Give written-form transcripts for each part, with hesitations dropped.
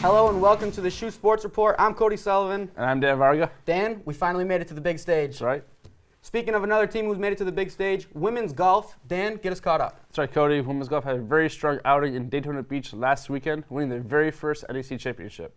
Hello and welcome to the SHU Sports Report. I'm Cody Sullivan. And I'm Dan Varga. Dan, we finally made it to the big stage. That's right. Speaking of another team who's made it to the big stage, women's golf. Dan, get us caught up. That's right, Cody. Women's golf had a very strong outing in Daytona Beach last weekend, winning their very first NEC championship.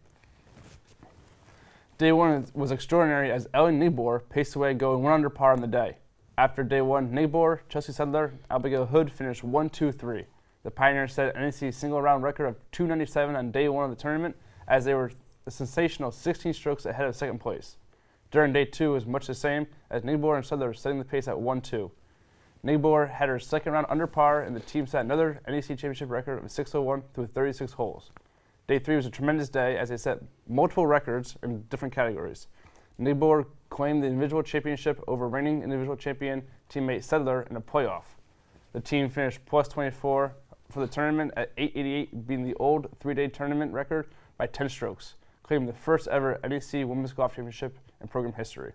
Day one was extraordinary as Ellie Nibor paced away going 1 under par on the day. After day one, Nibor, Chelsea Sedler, Abigail Hood finished 1-2-3. The Pioneers set NEC's single-round record of 297 on day one of the tournament, as they were a sensational 16 strokes ahead of second place. During day two, it was much the same, as Nibor and Sedler setting the pace at 1-2. Nibor had her second round under par, and the team set another NEC championship record of 601 through 36 holes. Day three was a tremendous day, as they set multiple records in different categories. Nibor claimed the individual championship over reigning individual champion teammate Sedler in a playoff. The team finished plus 24 for the tournament at 888, beating the old three-day tournament record by 10 strokes, claiming the first ever NEC Women's Golf Championship in program history.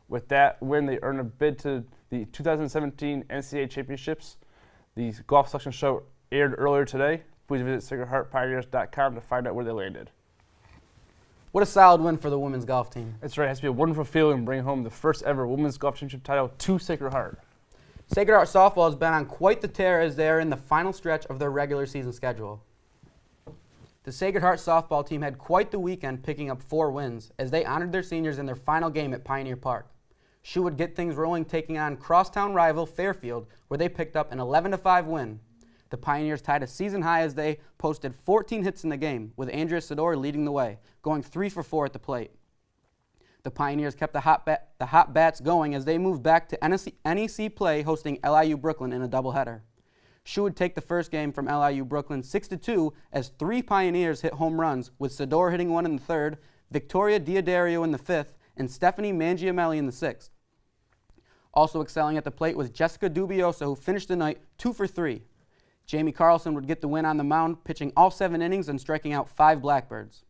With that win, they earned a bid to the 2017 NCAA Championships. The golf selection show aired earlier today. Please visit SacredHeartPioneers.com to find out where they landed. What a solid win for the women's golf team. That's right. It has to be a wonderful feeling bringing home the first ever Women's Golf Championship title to Sacred Heart. Sacred Heart softball has been on quite the tear as they are in the final stretch of their regular season schedule. The Sacred Heart softball team had quite the weekend, picking up 4 wins as they honored their seniors in their final game at Pioneer Park. SHU would get things rolling, taking on crosstown rival Fairfield, where they picked up an 11-5 win. The Pioneers tied a season high as they posted 14 hits in the game, with Andrea Sidor leading the way, going 3 for 4 at the plate. The Pioneers kept the hot bats going as they moved back to NEC play, hosting LIU Brooklyn in a doubleheader. SHU would take the first game from LIU Brooklyn 6-2 as 3 Pioneers hit home runs, with Sidor hitting one in the third, Victoria Diodario in the fifth, and Stephanie Mangiamelli in the sixth. Also excelling at the plate was Jessica Dubiosa, who finished the night 2 for 3. Jamie Carlson would get the win on the mound, pitching all 7 innings and striking out 5 Blackbirds.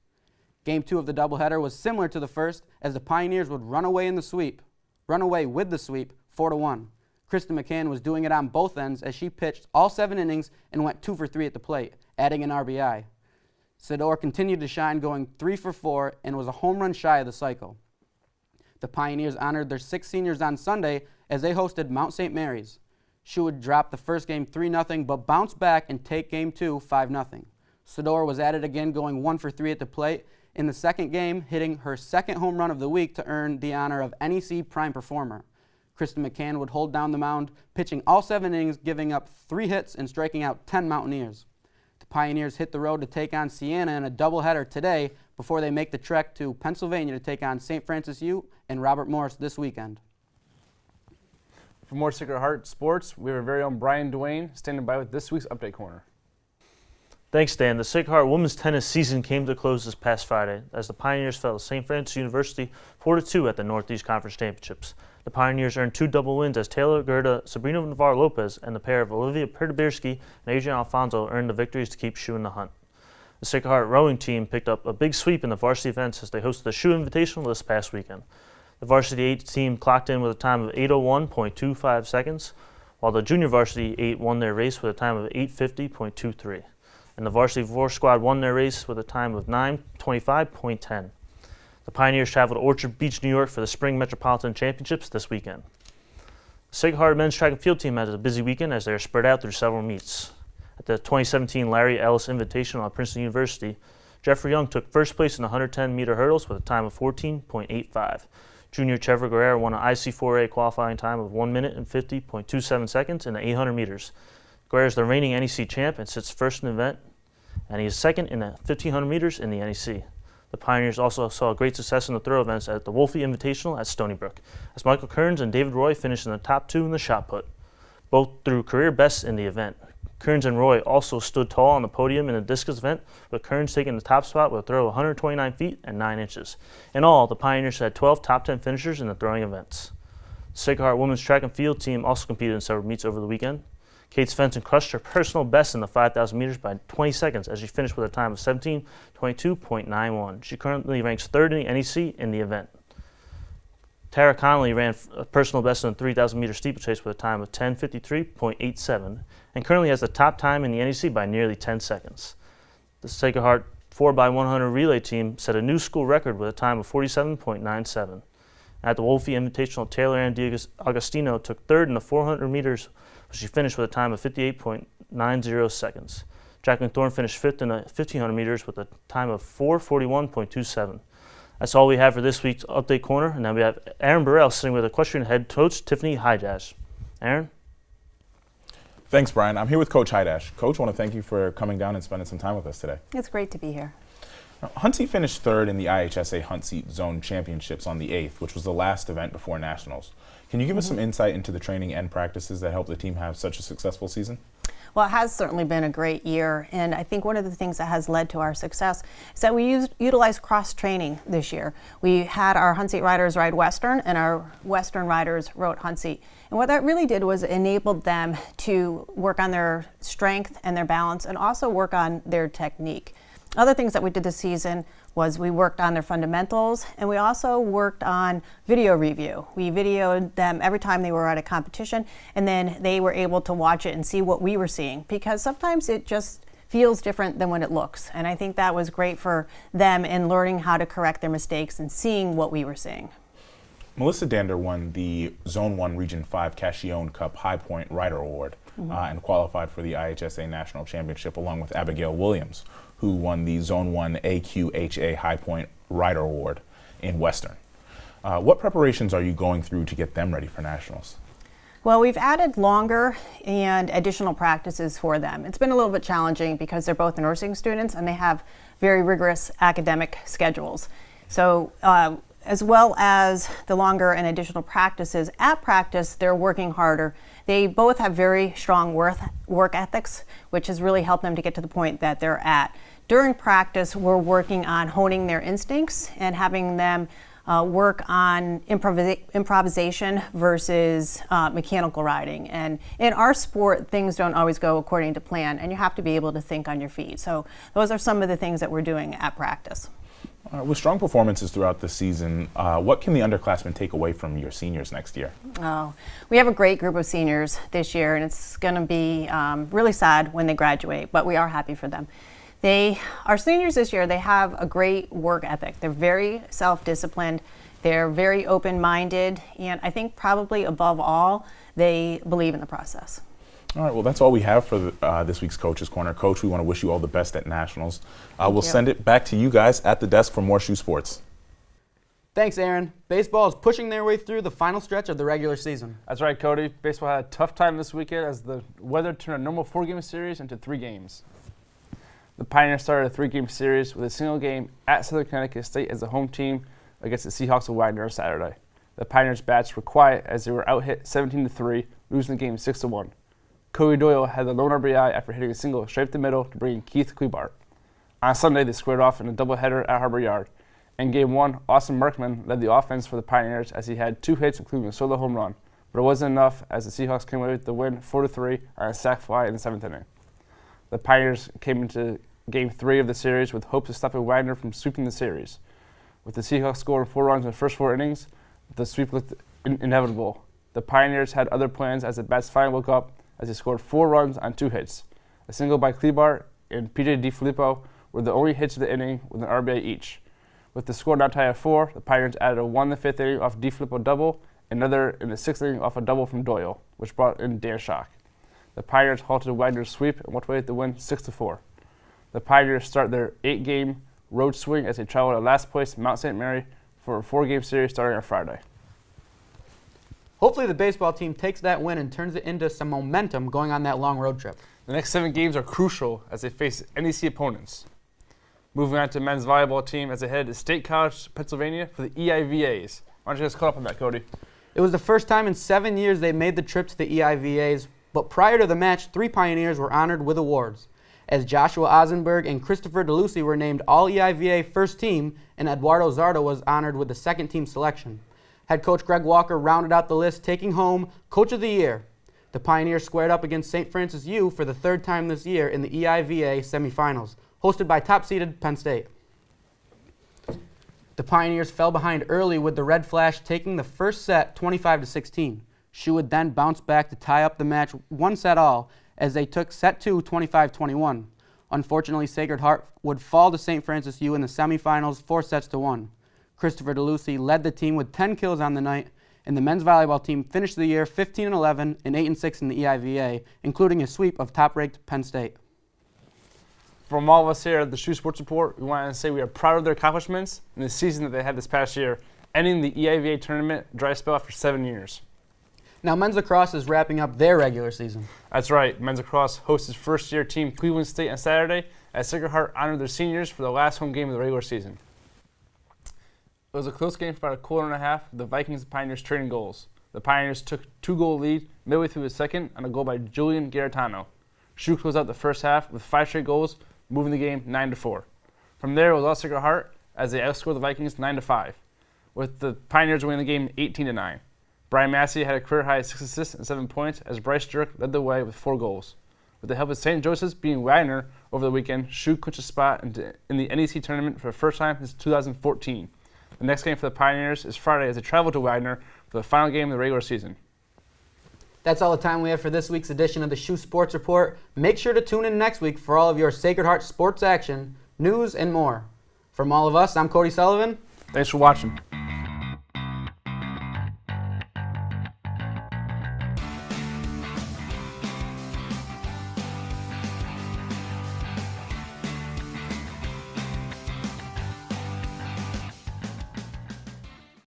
Game 2 of the doubleheader was similar to the first, as the Pioneers would run away with the sweep 4-1. Kristen McCann was doing it on both ends as she pitched all 7 innings and went 2 for 3 at the plate, adding an RBI. Sidor continued to shine, going 3 for 4 and was a home run shy of the cycle. The Pioneers honored their 6 seniors on Sunday as they hosted Mount St. Mary's. SHU would drop the first game 3-0, but bounce back and take game 2 5-0. Sidor was at it again, going 1 for 3 at the plate in the second game, hitting her second home run of the week to earn the honor of NEC Prime Performer. Kristen McCann would hold down the mound, pitching all 7 innings, giving up 3 hits and striking out 10 Mountaineers. The Pioneers hit the road to take on Siena in a doubleheader today before they make the trek to Pennsylvania to take on St. Francis U and Robert Morris this weekend. For more Sacred Heart sports, we have our very own Brian Duane standing by with this week's Update Corner. Thanks, Dan. The Sacred Heart women's tennis season came to a close this past Friday as the Pioneers fell to St. Francis University 4-2 at the Northeast Conference Championships. The Pioneers earned 2 double wins as Taylor Gerda, Sabrina Navarro-Lopez, and the pair of Olivia Pertibirski and Adrian Alfonso earned the victories to keep SHU in the hunt. The Sacred Heart rowing team picked up a big sweep in the varsity events as they hosted the SHU Invitational this past weekend. The varsity 8 team clocked in with a time of 8:01.25 seconds, while the junior varsity 8 won their race with a time of 8:50.23. And the varsity 4 squad won their race with a time of 9:25.10. The Pioneers traveled to Orchard Beach, New York for the Spring Metropolitan Championships this weekend. The Sacred Heart men's track and field team had a busy weekend as they are spread out through several meets. At the 2017 Larry Ellis Invitational at Princeton University, Jeffrey Young took first place in the 110-meter hurdles with a time of 14.85. Junior Trevor Guerrero won an IC4A qualifying time of 1 minute and 50.27 seconds in the 800 meters. Guerrero is the reigning NEC champ and sits first in the event, and he is second in the 1500 meters in the NEC. The Pioneers also saw great success in the throw events at the Wolfie Invitational at Stony Brook, as Michael Kearns and David Roy finished in the top 2 in the shot put. Both threw career bests in the event. Kearns and Roy also stood tall on the podium in the discus event, with Kearns taking the top spot with a throw of 129 feet and 9 inches. In all, the Pioneers had 12 top 10 finishers in the throwing events. The Sacred Heart women's track and field team also competed in several meets over the weekend. Kate Svensson crushed her personal best in the 5,000 meters by 20 seconds as she finished with a time of 17:22.91. She currently ranks 3rd in the NEC in the event. Tara Connolly ran a personal best in the 3,000 meter steeplechase with a time of 10:53.87 and currently has the top time in the NEC by nearly 10 seconds. The Sacred Heart 4x100 relay team set a new school record with a time of 47.97. At the Wolfie Invitational, Taylor Ann Agostino took third in the 400 meters, but she finished with a time of 58.90 seconds. Jacqueline Thorne finished fifth in the 1500 meters with a time of 4:41.27. That's all we have for this week's Update Corner, and then we have Aaron Burrell sitting with equestrian head coach Tiffany Hydash. Aaron? Thanks, Brian. I'm here with Coach Hydash. Coach, I want to thank you for coming down and spending some time with us today. It's great to be here. Now, Hunt Seat finished third in the IHSA Hunt Seat Zone Championships on the 8th, which was the last event before Nationals. Can you give us some insight into the training and practices that helped the team have such a successful season? Well, it has certainly been a great year, and I think one of the things that has led to our success is that we utilized cross-training this year. We had our Hunt Seat riders ride Western, and our Western riders rode Hunt Seat. And what that really did was enabled them to work on their strength and their balance, and also work on their technique. Other things that we did this season was we worked on their fundamentals, and we also worked on video review. We videoed them every time they were at a competition, and then they were able to watch it and see what we were seeing, because sometimes it just feels different than when it looks. And I think that was great for them in learning how to correct their mistakes and seeing what we were seeing. Melissa Dander won the Zone 1 Region 5 Cashion Cup High Point Rider Award and qualified for the IHSA National Championship, along with Abigail Williams, who won the Zone 1 AQHA High Point Rider Award in Western. What preparations are you going through to get them ready for Nationals? Well, we've added longer and additional practices for them. It's been a little bit challenging because they're both nursing students and they have very rigorous academic schedules. So as well as the longer and additional practices, at practice they're working harder. They both have very strong work ethics, which has really helped them to get to the point that they're at. During practice, we're working on honing their instincts and having them work on improvisation versus mechanical riding. And in our sport, things don't always go according to plan, and you have to be able to think on your feet. So those are some of the things that we're doing at practice. With strong performances throughout the season, what can the underclassmen take away from your seniors next year? Oh, we have a great group of seniors this year, and it's going to be really sad when they graduate, but we are happy for them. Our seniors this year, they have a great work ethic. They're very self-disciplined. They're very open-minded, and I think probably above all, they believe in the process. All right, well, that's all we have for this week's Coach's Corner. Coach, we want to wish you all the best at Nationals. We'll send it back to you guys at the desk for more SHU Sports. Thanks, Aaron. Baseball is pushing their way through the final stretch of the regular season. That's right, Cody. Baseball had a tough time this weekend as the weather turned a normal 4-game series into 3 games. The Pioneers started a 3-game series with a single game at Southern Connecticut State as the home team against the Seahawks of Wagner on Saturday. The Pioneers' bats were quiet as they were out-hit 17-3, losing the game 6-1. Cody Doyle had the lone RBI after hitting a single straight up the middle to bring in Keith Klebart. On Sunday, they squared off in a doubleheader at Harbor Yard. In Game 1, Austin Markman led the offense for the Pioneers as he had 2 hits, including a solo home run. But it wasn't enough as the Seahawks came away with the win 4-3 on a sac fly in the 7th inning. The Pioneers came into Game 3 of the series with hopes of stopping Wagner from sweeping the series. With the Seahawks scoring 4 runs in the first 4 innings, the sweep looked inevitable. The Pioneers had other plans as the bats finally woke up as they scored 4 runs on 2 hits. A single by Klebart and P.J. DiFilippo were the only hits of the inning with an RBI each. With the score now tied at 4, the Pioneers added a 1 in the 5th inning off DiFilippo double, another in the 6th inning off a double from Doyle, which brought in Dan Schock. The Pioneers halted Wagner's sweep and walked away with the win 6-4. The Pioneers start their 8-game road swing as they travel to last place Mount St. Mary for a 4-game series starting on Friday. Hopefully the baseball team takes that win and turns it into some momentum going on that long road trip. The next 7 games are crucial as they face NEC opponents. Moving on to the men's volleyball team as they head to State College, Pennsylvania for the EIVAs. Why don't you guys caught up on that, Cody? It was the first time in 7 years they made the trip to the EIVAs, but prior to the match, 3 Pioneers were honored with awards, as Joshua Ozenberg and Christopher DeLucy were named All-EIVA First Team, and Eduardo Zardo was honored with the Second Team selection. Head coach Greg Walker rounded out the list, taking home Coach of the Year. The Pioneers squared up against St. Francis U for the 3rd time this year in the EIVA semifinals, hosted by top-seeded Penn State. The Pioneers fell behind early with the Red Flash taking the first set 25-16. SHU would then bounce back to tie up the match 1 set all as they took set 2 25-21. Unfortunately, Sacred Heart would fall to St. Francis U in the semifinals 4-1. Christopher DeLucy led the team with 10 kills on the night, and the men's volleyball team finished the year 15-11 and 8-6 in the EIVA, including a sweep of top-ranked Penn State. From all of us here at the SHU Sports Report, we want to say we are proud of their accomplishments in the season that they had this past year, ending the EIVA tournament dry spell after 7 years. Now, men's lacrosse is wrapping up their regular season. That's right. Men's lacrosse hosts its first-year team Cleveland State on Saturday as Sacred Heart honored their seniors for the last home game of the regular season. It was a close game for about a quarter and a half, with the Vikings and Pioneers trading goals. The Pioneers took a 2-goal lead midway through the second on a goal by Julian Garetano. SHU closed out the first half with 5 straight goals, moving the game 9-4. From there, it was all Sacred Heart as they outscored the Vikings 9-5, with the Pioneers winning the game 18-9. Brian Massey had a career-high 6 assists and 7 points as Bryce Jerk led the way with 4 goals. With the help of St. Joseph's beating Wagner over the weekend, SHU clinched a spot in the NEC tournament for the first time since 2014. The next game for the Pioneers is Friday as they travel to Wagner for the final game of the regular season. That's all the time we have for this week's edition of the SHU Sports Report. Make sure to tune in next week for all of your Sacred Heart sports action, news, and more. From all of us, I'm Cody Sullivan. Thanks for watching.